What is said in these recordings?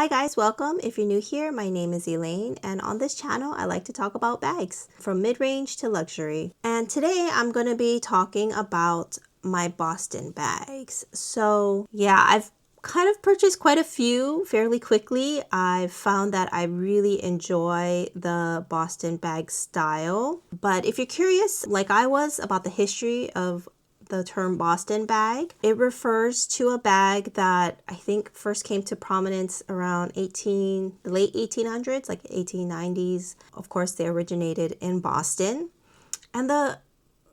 Hi guys, welcome. If you're new here, my name is Elaine, and on this channel I like to talk about bags from mid-range to luxury. And today I'm going to be talking about my Boston bags. So yeah, I've kind of purchased quite a few fairly quickly. I've found that I really enjoy the Boston bag style. But if you're curious, like I was, about the history of the term Boston bag, it refers to a bag that I think first came to prominence around the late 1800s, like 1890s. Of course, they originated in Boston. And the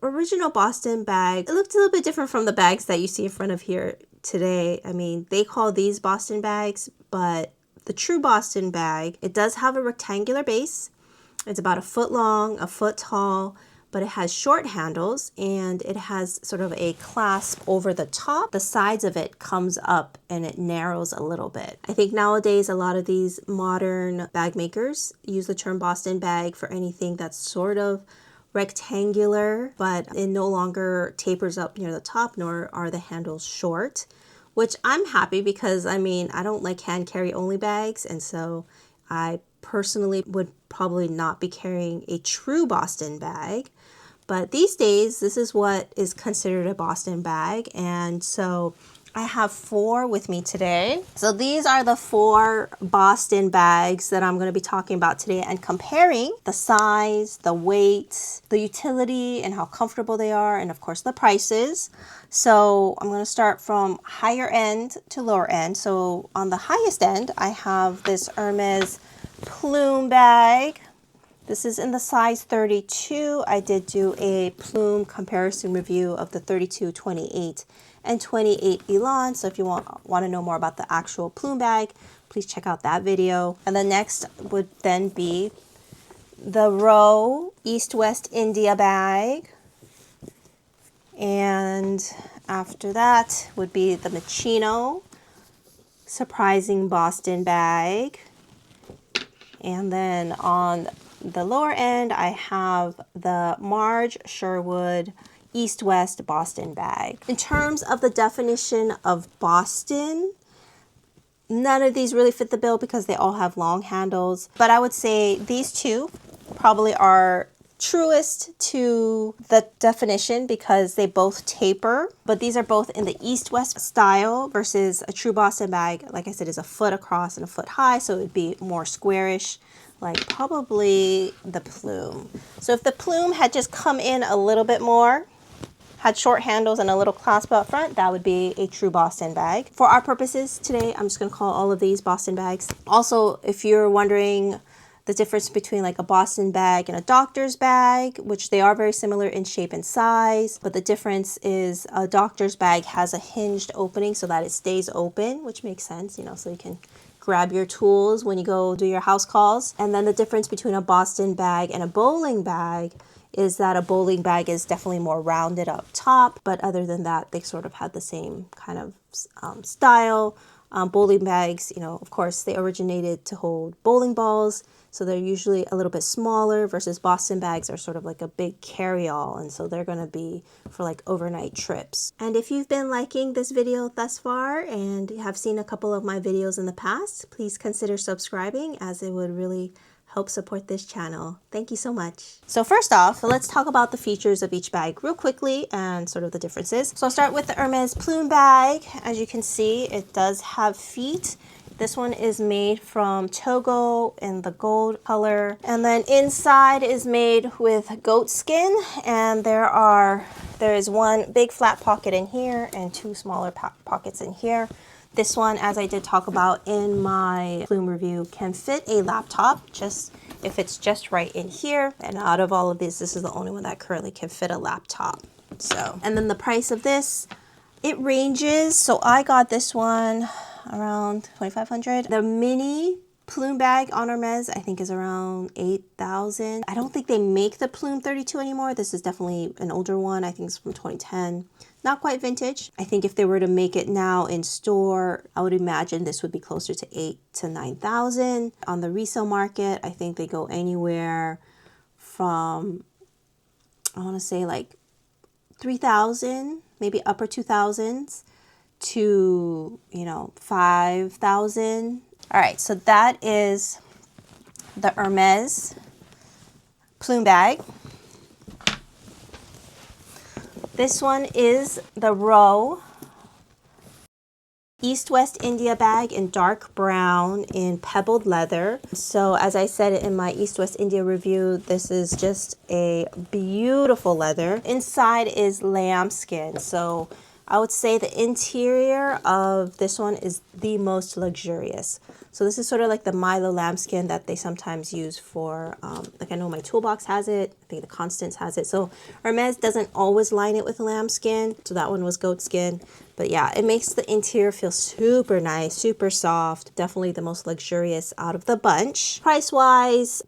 original Boston bag, it looked a little bit different from the bags that you see in front of here today. I mean, they call these Boston bags, but the true Boston bag, it does have a rectangular base. It's about a foot long, a foot tall, but it has short handles and it has sort of a clasp over the top. The sides of it comes up and it narrows a little bit. I think nowadays a lot of these modern bag makers use the term Boston bag for anything that's sort of rectangular, but it no longer tapers up near the top, nor are the handles short, which I'm happy because I mean, I don't like hand carry only bags, and so I personally would probably not be carrying a true Boston bag. But these days, this is what is considered a Boston bag. And so I have 4 with me today. So these are the 4 Boston bags that I'm going to be talking about today and comparing the size, the weight, the utility, and how comfortable they are, and of course the prices. So I'm going to start from higher end to lower end. So on the highest end, I have this Hermes plume bag. This is in the size 32. I did do a plume comparison review of the 32, 28, and 28 Elan. So if you want to know more about the actual plume bag, please check out that video. And the next would then be the Row East-West India bag. And after that would be the Michino Surprising Boston bag. And then on the lower end, I have the Margesherwood East-West Boston bag. In terms of the definition of Boston, none of these really fit the bill because they all have long handles. But I would say these two probably are truest to the definition because they both taper, but these are both in the East-West style versus a true Boston bag, like I said, is a foot across and a foot high, so it would be more squarish, like probably the plume. So if the plume had just come in a little bit more, had short handles and a little clasp out front, that would be a true Boston bag. For our purposes today, I'm just going to call all of these Boston bags. Also, if you're wondering the difference between like a Boston bag and a doctor's bag, which they are very similar in shape and size, but the difference is a doctor's bag has a hinged opening so that it stays open, which makes sense, you know, so you can grab your tools when you go do your house calls. And then the difference between a Boston bag and a bowling bag is that a bowling bag is definitely more rounded up top, but other than that, they sort of had the same kind of style. Bowling bags, you know, of course, they originated to hold bowling balls, so they're usually a little bit smaller, versus Boston bags are sort of like a big carry-all, and so they're going to be for like overnight trips. And if you've been liking this video thus far and have seen a couple of my videos in the past, please consider subscribing, as it would really help support this channel. Thank you so much. So first off, let's talk about the features of each bag real quickly and sort of the differences. So I'll start with the Hermes plume bag. As you can see, it does have feet. This one is made from Togo in the gold color. And then inside is made with goat skin. And there is one big flat pocket in here and 2 smaller pockets in here. This one, as I did talk about in my plume review, can fit a laptop, just if it's just right in here. And out of all of these, this is the only one that currently can fit a laptop. So, and then the price of this, it ranges. So I got this one around $2,500. The mini plume bag on Hermes, I think, is around $8,000. I don't think they make the plume 32 anymore. This is definitely an older one. I think it's from 2010. Not quite vintage. I think if they were to make it now in store, I would imagine this would be closer to $8,000 to $9,000. On the resale market, I think they go anywhere from, I want to say like $3,000, maybe upper 2000s, to, you know, $5,000 All right, so that is the Hermes plume bag. This one is the Row East-West India bag in dark brown in pebbled leather. So as I said in my East-West India review, this is just a beautiful leather. Inside is lambskin. So I would say the interior of this one is the most luxurious. So this is sort of like the Milo lambskin that they sometimes use for, like I know my toolbox has it, I think the Constance has it. So Hermes doesn't always line it with lambskin, so that one was goat skin. But yeah, it makes the interior feel super nice, super soft. Definitely the most luxurious out of the bunch. Price-wise,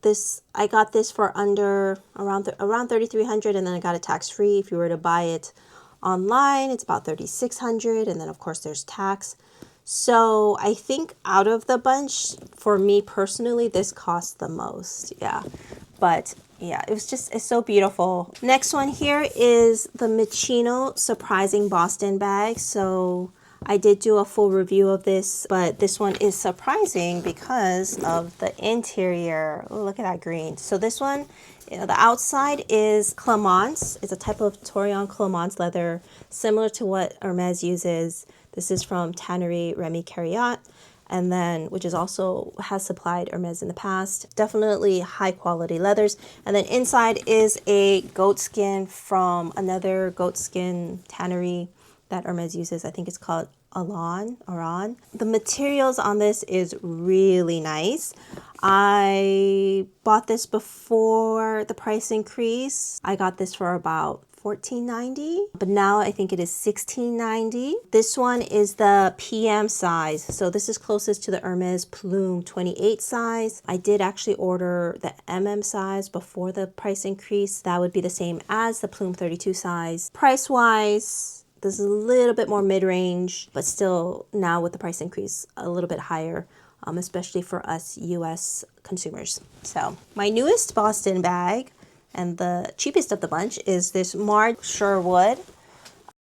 I got this for under around $3,300, and then I got it tax-free. If you were to buy it online, it's about $3,600, and then of course there's tax. So I think out of the bunch, for me personally, this cost the most. Yeah, but yeah, it's so beautiful. Next one here is the Michino Surprising Boston bag. So I did do a full review of this, but this one is surprising because of the interior. Oh, look at that green. So this one, the outside is Clemence. It's a type of Torillon Clemence leather, similar to what Hermes uses. This is from Tannery Remy Carriot, and then which is also has supplied Hermes in the past. Definitely high quality leathers. And then inside is a goat skin from another goat skin tannery that Hermes uses. I think it's called Aran. The materials on this is really nice. I bought this before the price increase. I got this for about $14.90, but now I think it is $16.90. This one is the PM size, so this is closest to the Hermes Plume 28 size. I did actually order the MM size before the price increase. That would be the same as the Plume 32 size. Price wise, this is a little bit more mid-range, but still now with the price increase a little bit higher, especially for us US consumers. So my newest Boston bag and the cheapest of the bunch is this Margesherwood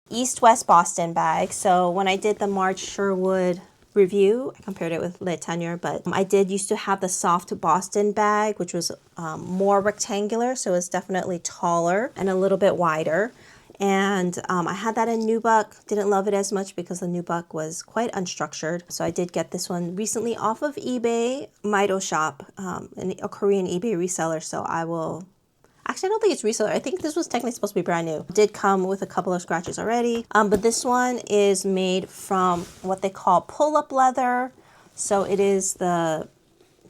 East-West Boston bag. So when I did the Margesherwood review, I compared it with Le Tenure, but I did used to have the soft Boston bag, which was more rectangular, so it's definitely taller and a little bit wider. And I had that in Nubuck, didn't love it as much because the Nubuck was quite unstructured. So I did get this one recently off of eBay, Mido Shop, a Korean eBay reseller. So I will, actually I don't think it's reseller. I think this was technically supposed to be brand new. It did come with a couple of scratches already. But this one is made from what they call pull-up leather. So it is the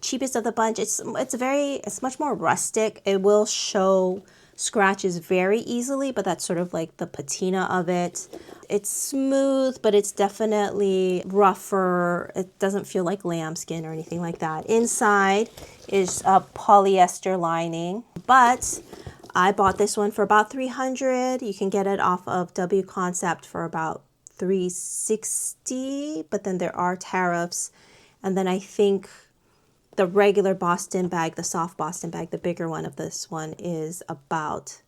cheapest of the bunch. It's much more rustic. It will show scratches very easily, but that's sort of like the patina of it. It's smooth, but it's definitely rougher. It doesn't feel like lambskin or anything like that. Inside is a polyester lining, but I bought this one for about $300. You can get it off of W Concept for about $360, but then there are tariffs. And then I think the regular Boston bag, the soft Boston bag, the bigger one of this one is about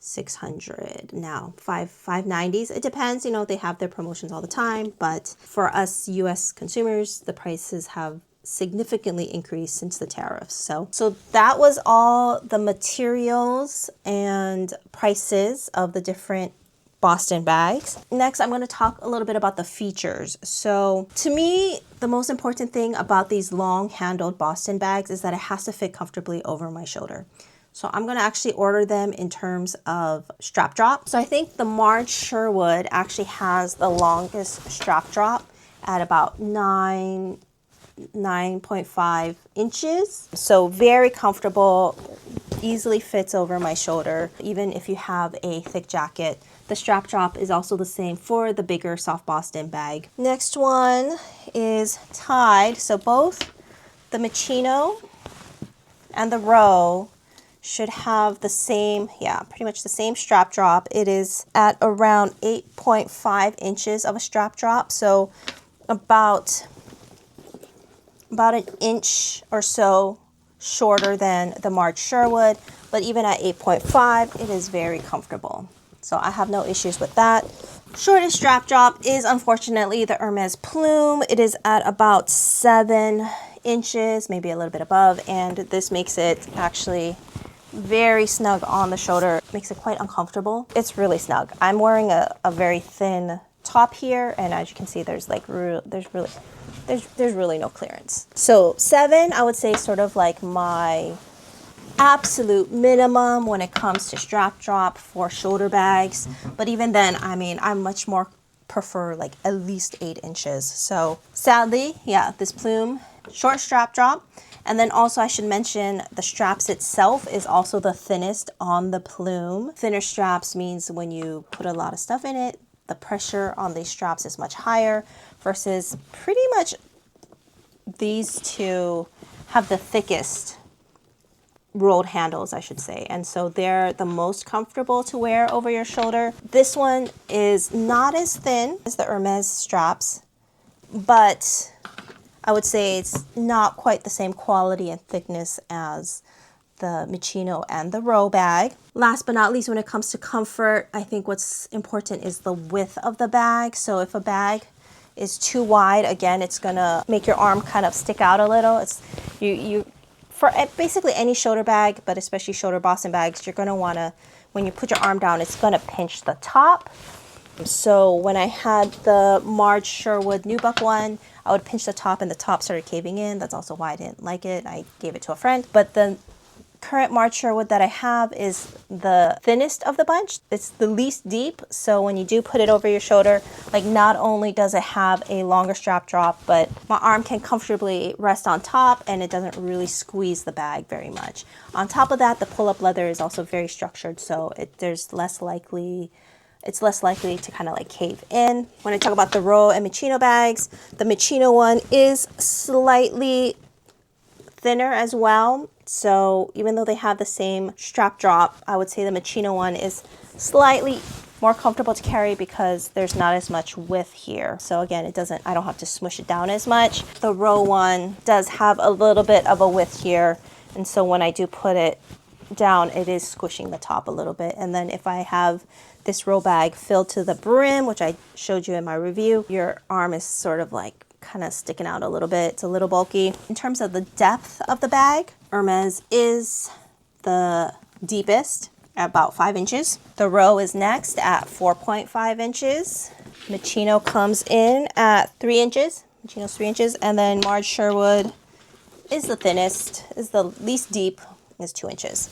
$600 now, $590s. It depends, they have their promotions all the time, but for us US consumers, the prices have significantly increased since the tariffs. So that was all the materials and prices of the different Boston bags. Next, I'm going to talk a little bit about the features. So to me, the most important thing about these long handled Boston bags is that it has to fit comfortably over my shoulder. So I'm going to actually order them in terms of strap drop. So I think the Margesherwood actually has the longest strap drop at about 9.5 inches. So very comfortable, easily fits over my shoulder, even if you have a thick jacket. The strap drop is also the same for the bigger soft Boston bag. Next one is tied. So both the Michino and the Row should have the same, pretty much the same strap drop. It is at around 8.5 inches of a strap drop. So about an inch or so shorter than the Margesherwood, but even at 8.5, it is very comfortable. So I have no issues with that. Shortest strap drop is unfortunately the Hermes plume. It is at about 7 inches, maybe a little bit above, and this makes it actually very snug on the shoulder. Makes it quite uncomfortable. It's really snug. I'm wearing a very thin top here, and as you can see, there's like there's really no clearance. So 7, I would say, sort of like my absolute minimum when it comes to strap drop for shoulder bags. But even then, I mean, I much more prefer like at least 8 inches. So sadly, yeah, this plume, short strap drop. And then also I should mention the straps itself is also the thinnest on the plume. Thinner straps means when you put a lot of stuff in it, the pressure on these straps is much higher versus pretty much these two have the thickest rolled handles, I should say. And so they're the most comfortable to wear over your shoulder. This one is not as thin as the Hermes straps, but I would say it's not quite the same quality and thickness as the Michino and the Row bag. Last but not least, when it comes to comfort, I think what's important is the width of the bag. So if a bag is too wide, again, it's gonna make your arm kind of stick out a little. It's for basically any shoulder bag, but especially shoulder Boston bags, you're gonna wanna, when you put your arm down, it's gonna pinch the top. So when I had the Margesherwood Nubuck one, I would pinch the top and the top started caving in. That's also why I didn't like it. I gave it to a friend. But the current Margesherwood that I have is the thinnest of the bunch. It's the least deep. So when you do put it over your shoulder, like not only does it have a longer strap drop, but my arm can comfortably rest on top and it doesn't really squeeze the bag very much. On top of that, the pull-up leather is also very structured. So it's less likely to kind of like cave in. When I talk about the Row and Michino bags, the Michino one is slightly thinner as well. So even though they have the same strap drop, I would say the Michino one is slightly more comfortable to carry because there's not as much width here. So again, I don't have to smush it down as much. The Row one does have a little bit of a width here. And so when I do put it down, it is squishing the top a little bit. And then if I have this Row bag filled to the brim, which I showed you in my review, your arm is sort of like kind of sticking out a little bit. It's a little bulky. In terms of the depth of the bag, Hermes is the deepest at about 5 inches. The Row is next at 4.5 inches. Michino comes in at 3 inches. Michino's 3 inches. And then Margesherwood is the thinnest, is the least deep, is 2 inches.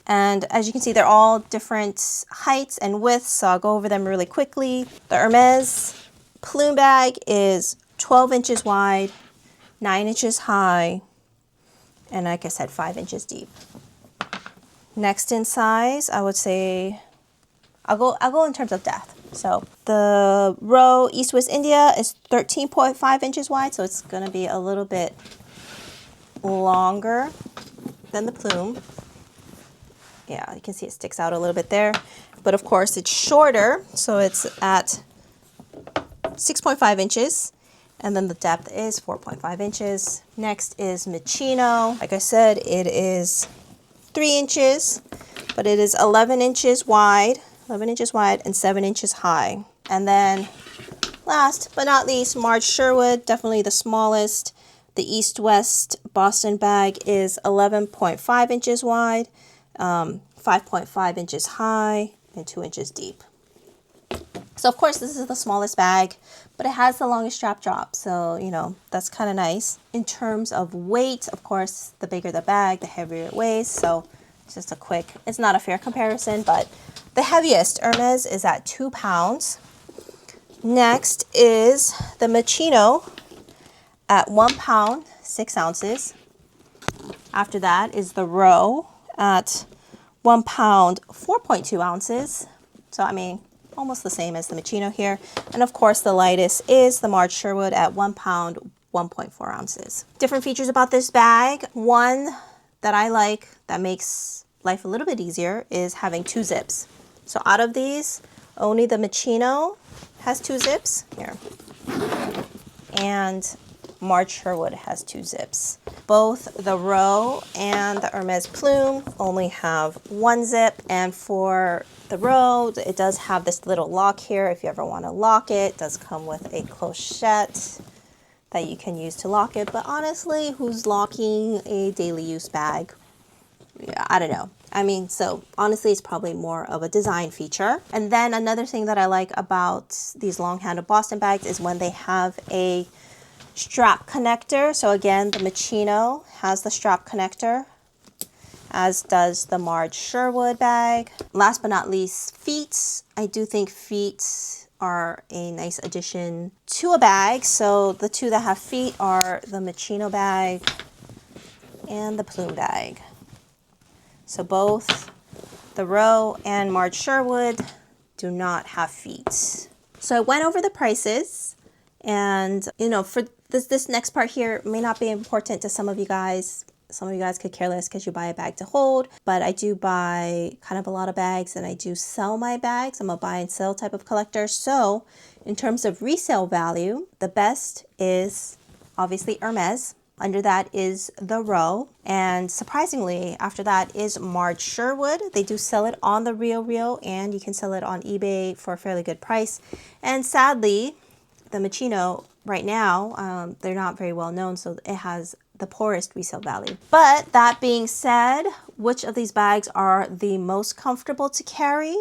And as you can see, they're all different heights and widths, so I'll go over them really quickly. The Hermes plume bag is 12 inches wide, 9 inches high, and like I said, 5 inches deep. Next in size, I would say, I'll go in terms of depth. So the Row East West India is 13.5 inches wide, so it's gonna be a little bit longer than the plume. Yeah, you can see it sticks out a little bit there. But of course, it's shorter, so it's at 6.5 inches. And then the depth is 4.5 inches. Next is Michino. Like I said, it is 3 inches, but it is 11 inches wide and 7 inches high. And then last but not least, Margesherwood, definitely the smallest. The East-West Boston bag is 11.5 inches wide. 5.5 inches high and 2 inches deep. So of course this is the smallest bag, but it has the longest strap drop. So, you know, that's kind of nice. In terms of weight, of course, the bigger the bag, the heavier it weighs. So just it's not a fair comparison, but the heaviest Hermes is at 2 pounds. Next is the Michino at 1 pound, 6 ounces. After that is the Row at 1 pound, 4.2 ounces. So, I mean, almost the same as the Michino here. And of course, the lightest is the Margesherwood at 1 pound, 1.4 ounces. Different features about this bag. One that I like that makes life a little bit easier is having 2 zips. So out of these, only the Michino has 2 zips here. And Margesherwood has 2 zips. Both the Roe and the Hermes Plume only have 1 zip. And for the Roe, it does have this little lock here if you ever want to lock it. It does come with a clochette that you can use to lock it. But honestly, who's locking a daily use bag? Yeah, I don't know. I mean, so honestly, it's probably more of a design feature. And then another thing that I like about these long-handled Boston bags is when they have a strap connector. So again, the Michino has the strap connector, as does the Margesherwood bag. Last but not least, feet. I do think feet are a nice addition to a bag. So the 2 that have feet are the Michino bag and the Plume bag. So both the Roe and Margesherwood do not have feet. So I went over the prices, and for this next part here may not be important to some of you guys. Some of you guys could care less because you buy a bag to hold, but I do buy kind of a lot of bags, and I do sell my bags. I'm a buy and sell type of collector. So in terms of resale value, the best is obviously Hermes. Under that is the Roe, and surprisingly, after that is Margesherwood. They do sell it on the Rio, and you can sell it on eBay for a fairly good price. And sadly, the Michino right now, they're not very well known, so it has the poorest resale value. But that being said, which of these bags are the most comfortable to carry?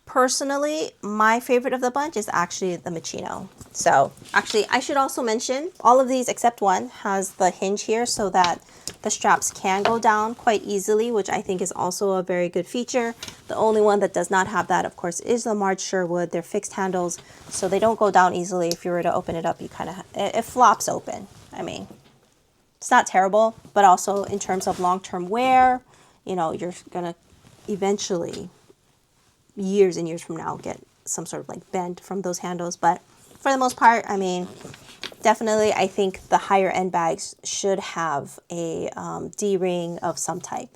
Personally, my favorite of the bunch is actually the Michino. So actually, I should also mention all of these except one has the hinge here so that the straps can go down quite easily, which I think is also a very good feature. The only one that does not have that, of course, is the Margesherwood. They're fixed handles, so they don't go down easily. If you were to open it up, you kind of, it flops open. I mean, it's not terrible, but also in terms of long-term wear, you're gonna eventually, years and years from now, get some sort of like bend from those handles. But for the most part, I mean, definitely I think the higher end bags should have a D-ring of some type.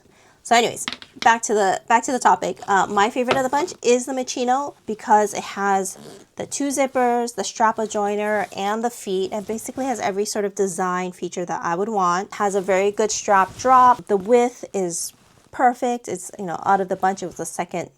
So anyways, back to the topic. My favorite of the bunch is the Michino because it has the 2 zippers, the strap adjoiner, and the feet. It basically has every sort of design feature that I would want. It has a very good strap drop. The width is perfect. It's, out of the bunch, it was the second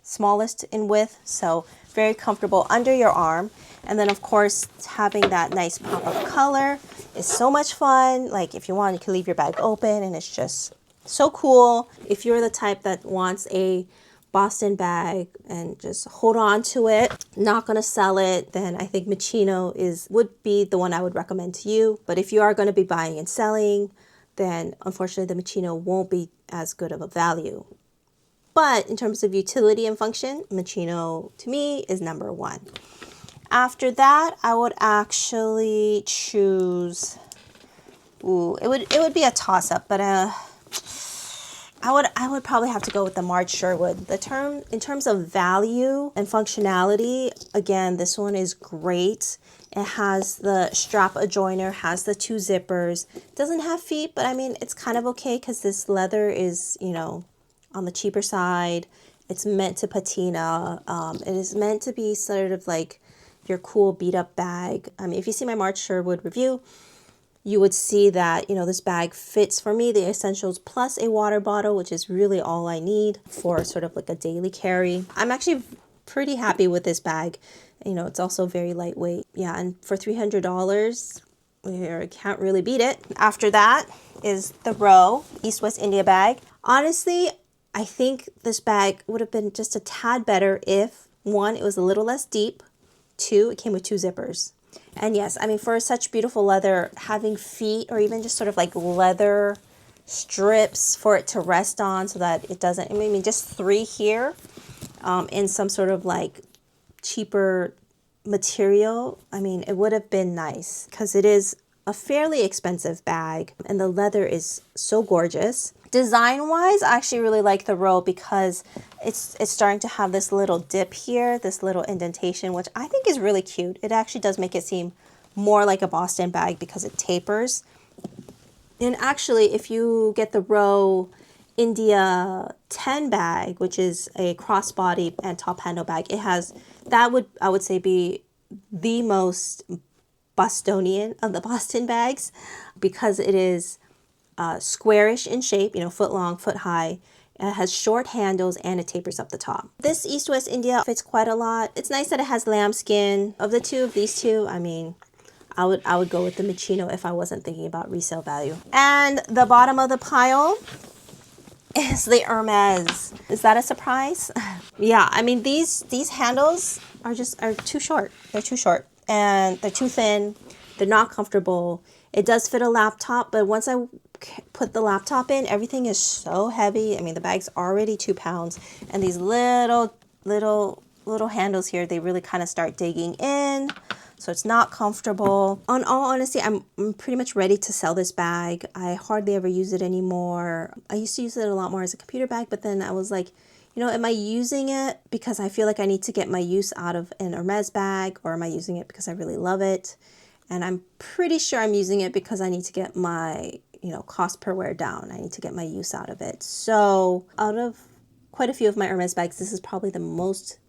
smallest in width, so very comfortable under your arm. And then of course, having that nice pop of color is so much fun. Like if you want, you can leave your bag open, and it's just so cool. If you're the type that wants a Boston bag and just hold on to it, not gonna sell it, then I think Michino would be the one I would recommend to you. But if you are going to be buying and selling, then unfortunately the Michino won't be as good of a value. But in terms of utility and function, Michino to me is number 1. After that, I would actually choose, it would be a toss-up, but I would probably have to go with the Margesherwood. In terms of value and functionality, again, this one is great. It has the strap adjoiner, has the 2 zippers. It doesn't have feet, but I mean, it's kind of okay because this leather is, on the cheaper side. It's meant to patina. It is meant to be sort of like your cool beat up bag. I mean, if you see my Margesherwood review, you would see that, this bag fits for me the essentials plus a water bottle, which is really all I need for sort of like a daily carry. I'm actually pretty happy with this bag. It's also very lightweight. Yeah, and for $300, I can't really beat it. After that is the Roe East-West India bag. Honestly, I think this bag would have been just a tad better if, 1, it was a little less deep, 2, it came with 2 zippers. And yes, I mean, for such beautiful leather, having feet or even just sort of like leather strips for it to rest on so that it doesn't, I mean, just 3 here in some sort of like cheaper material. I mean, it would have been nice because it is a fairly expensive bag and the leather is so gorgeous. Design wise, I actually really like the Roe because it's starting to have this little dip here, this little indentation, which I think is really cute. It actually does make it seem more like a Boston bag because it tapers. And actually, if you get the Roe India 10 bag, which is a crossbody and top handle bag, it has, that would, I would say, be the most Bostonian of the Boston bags because it is squarish in shape, you know, foot long, foot high. It has short handles and it tapers up the top. This East West India fits quite a lot. It's nice that it has lambskin. Of the two, of these two, I mean, I would go with the Michino if I wasn't thinking about resale value. And the bottom of the pile is the Hermes. Is that a surprise? Yeah, I mean these handles are too short. They're too short and they're too thin. They're not comfortable. It does fit a laptop, but once I put the laptop in, everything is so heavy. I mean, the bag's already 2 pounds, and these little handles here, they really kind of start digging in. So it's not comfortable. On all honesty, I'm pretty much ready to sell this bag. I hardly ever use it anymore. I used to use it a lot more as a computer bag, but then I was like, you know, am I using it because I feel like I need to get my use out of an Hermes bag, or am I using it because I really love it? And I'm pretty sure I'm using it because I need to get my, you know, cost per wear down. I need to get my use out of it. So out of quite a few of my Hermes bags, this is probably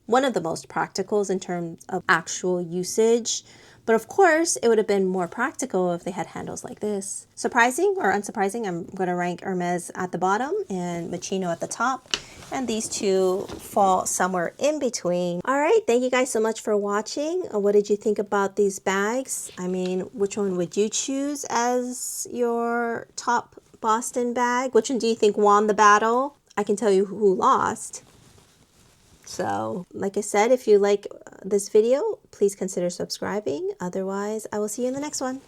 one of the most practicals in terms of actual usage. But of course, it would have been more practical if they had handles like this. Surprising or unsurprising, I'm going to rank Hermes at the bottom and Michino at the top. And these two fall somewhere in between. All right, thank you guys so much for watching. What did you think about these bags? I mean, which one would you choose as your top Boston bag? Which one do you think won the battle? I can tell you who lost. So, like I said, if you like this video, please consider subscribing. Otherwise, I will see you in the next one.